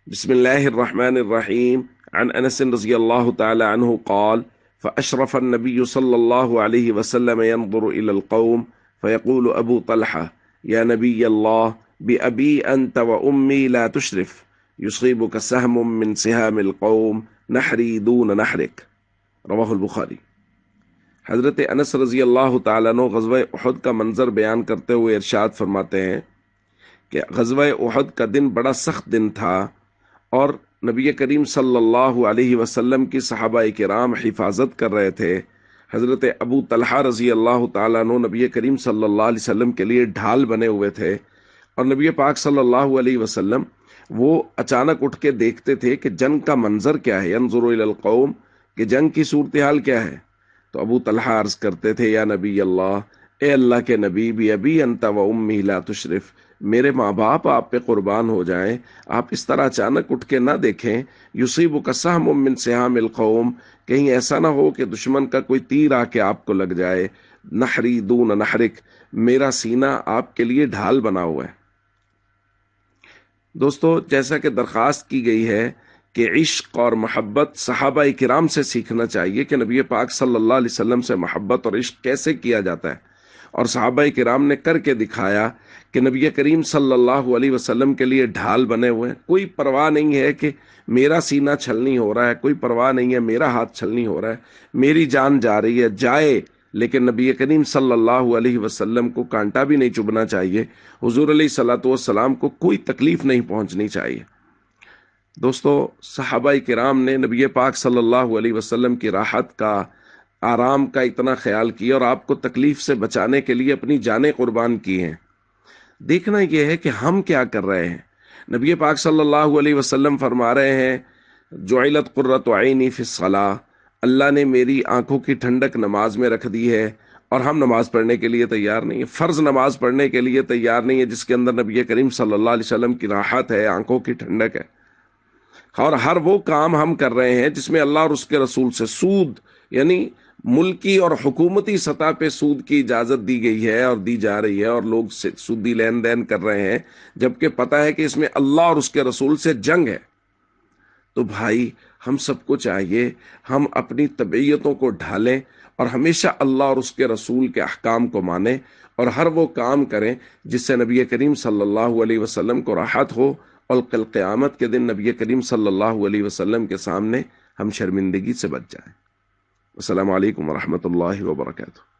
بسم الله الرحمن الرحيم. عن أنس رضي الله تعالى عنه قال: فأشرف النبي صلى الله عليه وسلم ينظر إلى القوم فيقول أبو طلحة: يا نبي الله، بأبي أنت وأمي لا تشرف، يصيبك سهم من سهام القوم، نحري دون نحرك. رواہ البخاری۔ حضرت انس رضی اللہ تعالیٰ عنہ غزوہ احد کا منظر بیان کرتے ہوئے ارشاد فرماتے ہیں کہ غزوہ احد کا دن بڑا سخت دن تھا، اور نبی کریم صلی اللہ علیہ وسلم کی صحابہ کرام حفاظت کر رہے تھے۔ حضرت ابو طلحہ رضی اللہ تعالیٰ عنہ نبی کریم صلی اللہ علیہ وسلم کے لیے ڈھال بنے ہوئے تھے، اور نبی پاک صلی اللہ علیہ وسلم وہ اچانک اٹھ کے دیکھتے تھے کہ جنگ کا منظر کیا ہے، ینظر الی القوم، کہ جنگ کی صورتحال کیا ہے۔ تو ابو طلحہ عرض کرتے تھے: یا نبی اللہ، اے اللہ کے نبی، بھی ابی انت و امی لا تشرف، میرے ماں باپ آپ پہ قربان ہو جائیں، آپ اس طرح اچانک اٹھ کے نہ دیکھیں۔ یصیبک سہم من سہام القوم، کہیں ایسا نہ ہو کہ دشمن کا کوئی تیر آ کے آپ کو لگ جائے۔ نحری دون نحرک، میرا سینہ آپ کے لیے ڈھال بنا ہوا ہے۔ دوستو، جیسا کہ درخواست کی گئی ہے کہ عشق اور محبت صحابہ کرام سے سیکھنا چاہیے کہ نبی پاک صلی اللہ علیہ وسلم سے محبت اور عشق کیسے کیا جاتا ہے، اور صحابہ کرام نے کر کے دکھایا کہ نبی کریم صلی اللہ علیہ وسلم کے لیے ڈھال بنے ہوئے ہیں۔ کوئی پرواہ نہیں ہے کہ میرا سینہ چھلنی ہو رہا ہے، کوئی پرواہ نہیں ہے میرا ہاتھ چھلنی ہو رہا ہے، میری جان جا رہی ہے، جائے، لیکن نبی کریم صلی اللہ علیہ وسلم کو کانٹا بھی نہیں چبھنا چاہیے، حضور علیہ الصلوۃ والسلام کو کوئی تکلیف نہیں پہنچنی چاہیے۔ دوستو، صحابہ کرام نے نبی پاک صلی اللہ علیہ وسلم کی راحت کا، آرام کا اتنا خیال کیا، اور آپ کو تکلیف سے بچانے کے لیے اپنی جانیں قربان کی ہیں۔ دیکھنا یہ ہے کہ ہم کیا کر رہے ہیں۔ نبی پاک صلی اللہ علیہ وسلم فرما رہے ہیں: جعلت قرۃ عینی فی الصلاۃ، اللہ نے میری آنکھوں کی ٹھنڈک نماز میں رکھ دی ہے، اور ہم نماز پڑھنے کے لیے تیار نہیں ہیں، فرض نماز پڑھنے کے لیے تیار نہیں ہے جس کے اندر نبی کریم صلی اللہ علیہ وسلم کی راحت ہے، آنکھوں کی ٹھنڈک ہے۔ اور ہر وہ کام ہم کر رہے ہیں جس میں اللہ اور اس کے رسول سے سود، یعنی ملکی اور حکومتی سطح پہ سود کی اجازت دی گئی ہے اور دی جا رہی ہے، اور لوگ سودی لین دین کر رہے ہیں، جبکہ پتہ ہے کہ اس میں اللہ اور اس کے رسول سے جنگ ہے۔ تو بھائی، ہم سب کو چاہیے ہم اپنی طبیعتوں کو ڈھالیں اور ہمیشہ اللہ اور اس کے رسول کے احکام کو مانیں، اور ہر وہ کام کریں جس سے نبی کریم صلی اللہ علیہ وسلم کو راحت ہو، اور کل قیامت کے دن نبی کریم صلی اللہ علیہ وسلم کے سامنے ہم شرمندگی سے بچ جائیں۔ السلام علیکم ورحمۃ اللہ وبرکاتہ۔